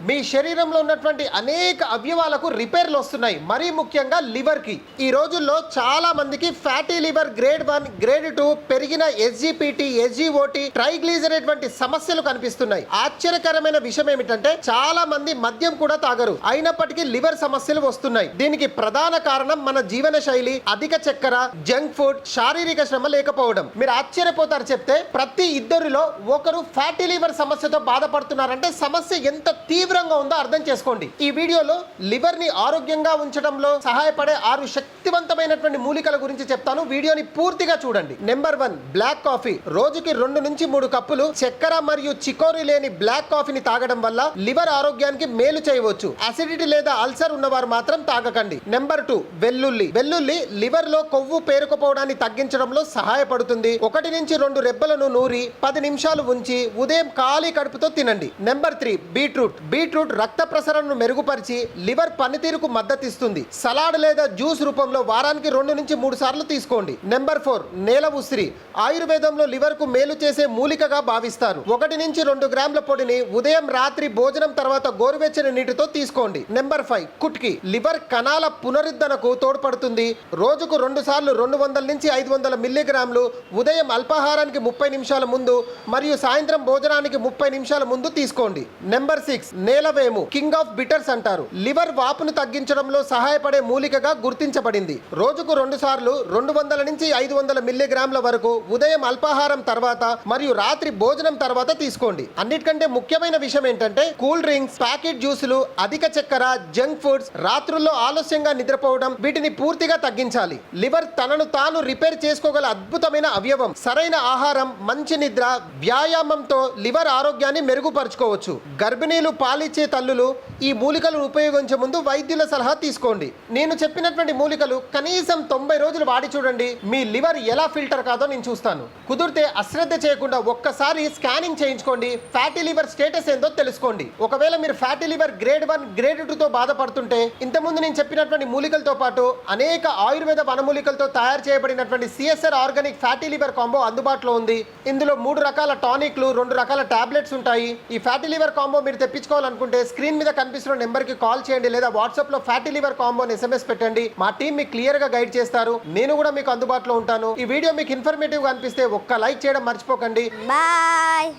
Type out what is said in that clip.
మీ శరీరంలో ఉన్నటువంటి అనేక అవయవాలకు రిపేర్లు వస్తున్నాయి, మరీ ముఖ్యంగా లివర్ కి. ఈ రోజుల్లో చాలా మందికి ఫ్యాటీ లివర్ గ్రేడ్ 1 గ్రేడ్ 2 పెరిగిన ఎస్జిపిటి ఎస్జిఓటి ట్రైగ్లిజరైడ్ వంటి సమస్యలు కనిపిస్తున్నాయి. ఆశ్చర్యకరమైన విషయం ఏమిటంటే చాలా మంది మద్యం కూడా తాగరు, అయినప్పటికీ లివర్ సమస్యలు వస్తున్నాయి. దీనికి ప్రధాన కారణం మన జీవన శైలి, అధిక చక్కెర, జంక్ ఫుడ్, శారీరక శ్రమ లేకపోవడం. మీరు ఆశ్చర్యపోతారు చెప్తే, ప్రతి ఇద్దరిలో ఒకరు ఫ్యాటీ లివర్ సమస్యతో బాధపడుతున్నారంటే సమస్య ఎంత తీవ్రంగా ఉందో అర్థం చేసుకోండి. ఈ వీడియోలో లివర్ ని ఆరోగ్యంగా ఉంచడంలో సహాయపడే 6 శక్తివంతమైనటువంటి మూలికల గురించి చెప్తాను. వీడియోని పూర్తిగా చూడండి. Number 1, black coffee. రోజుకి 2 నుంచి 3 కప్పులు చక్కెర మరియు చికోరీ లేని బ్లాక్ కాఫీని తాగడం వల్ల లివర్ ఆరోగ్యానికి మేలు చేయవచ్చు. అసిడిటీ లేదా అల్సర్ ఉన్నవారు మాత్రం తాగకండి. నెంబర్ 2, వెల్లుల్లి. వెల్లుల్లి లివర్ లో కొవ్వు పేరుకుపోవడాన్ని తగ్గించడంలో సహాయపడుతుంది. 1 నుంచి 2 రెబ్బలను నూరి 10 నిమిషాలు ఉంచి ఉదయం ఖాళీ కడుపుతో తినండి. Number 3, beetroot. బీట్రూట్ రక్త ప్రసరణను మెరుగుపరిచి లివర్ పనితీరుకు మద్దతిస్తుంది. సలాడ్ లేదా జ్యూస్ రూపంలో వారానికి 2 నుంచి 3 సార్లు తీసుకోండి. నెంబర్ 4, నేల ఉసిరి. ఆయుర్వేదంలో లివర్ కు మేలు చేసే మూలికగా భావిస్తారు. 1 నుంచి 2 గ్రాముల పొడిని ఉదయం రాత్రి భోజనం తర్వాత గోరువెచ్చని నీటితో తీసుకోండి. నెంబర్ 5, కుట్కి. లివర్ కణాల పునరుద్ధరణకు తోడ్పడుతుంది. రోజుకు 2 సార్లు 200 నుంచి 500 మిల్లీగ్రాములు ఉదయం అల్పాహారానికి 30 నిమిషాల ముందు మరియు సాయంత్రం భోజనానికి 30 నిమిషాల ముందు తీసుకోండి. నెంబర్ 6, నేలవేము. కింగ్ ఆఫ్ బిటర్స్ అంటారు. లివర్ వాపును తగ్గించడంలో సహాయపడే మూలికగా గుర్తించబడింది. రోజుకు 2 సార్లు 200 నుంచి 500 మిల్లీగ్రాముల వరకు ఉదయం అల్పాహారం తర్వాత మరియు రాత్రి భోజనం తర్వాత తీసుకోండి. అన్నిటికంటే ముఖ్యమైన విషయం ఏంటంటే, కూల్ డ్రింక్స్, ప్యాకెట్ జ్యూసులు, అధిక చక్కెర, జంక్ ఫుడ్స్, రాత్రుల్లో ఆలస్యంగా నిద్రపోవడం, వీటిని పూర్తిగా తగ్గించాలి. లివర్ తనను తాను రిపేర్ చేసుకోగల అద్భుతమైన అవయవం. సరైన ఆహారం, మంచి నిద్ర, వ్యాయామంతో లివర్ ఆరోగ్యాన్ని మెరుగుపరుచుకోవచ్చు. గర్భిణీలు, పాలిచ్చే తల్లులు ఈ మూలికలను ఉపయోగించే ముందు వైద్యుల సలహా తీసుకోండి. నేను చెప్పినటువంటి మూలికలు కనీసం 90 రోజులు వాడి చూడండి. మీ లివర్ ఎలా ఫిల్టర్ కాదో నేను చూస్తాను. కుదిరితే అశ్రద్ధ చేయకుండా ఒక్కసారి స్కానింగ్ చేయించుకోండి. ఫ్యాటీ లివర్ స్టేటస్ ఏందో తెలుసుకోండి. ఒకవేళ మీరు ఫ్యాటీ లివర్ గ్రేడ్ 1 గ్రేడ్ 2 తో బాధపడుతుంటే, ఇంతకుముందు నేను చెప్పినటువంటి మూలికలతో పాటు అనేక ఆయుర్వేద వనమూలికలతో తయారు చేయబడినటువంటి CSR organic fatty liver combo అందుబాటులో ఉంది. ఇందులో 3 రకాల టానిక్లు, 2 రకాల టాబ్లెట్స్ ఉంటాయి. ఈ ఫ్యాటీ లివర్ కాంబో మీరు తెప్పించుకోవాలనుకుంటే స్క్రీన్ మీద కనిపిస్తున్న నెంబర్కి కాల్ చేయండి, లేదా వాట్సాప్ లో ఫ్యాటీ లివర్ కాంబోని SMS పెట్టండి. మా టీం మీకు క్లియర్ గా గైడ్ చేస్తారు. నేను కూడా మీకు అందుబాటులో ఉంటాను. ఈ వీడియో మీకు ఇన్ఫర్మేటివ్ గా అనిపిస్తే ఒక్క లైక్ చేయడం మర్చిపోకండి. బాయ్.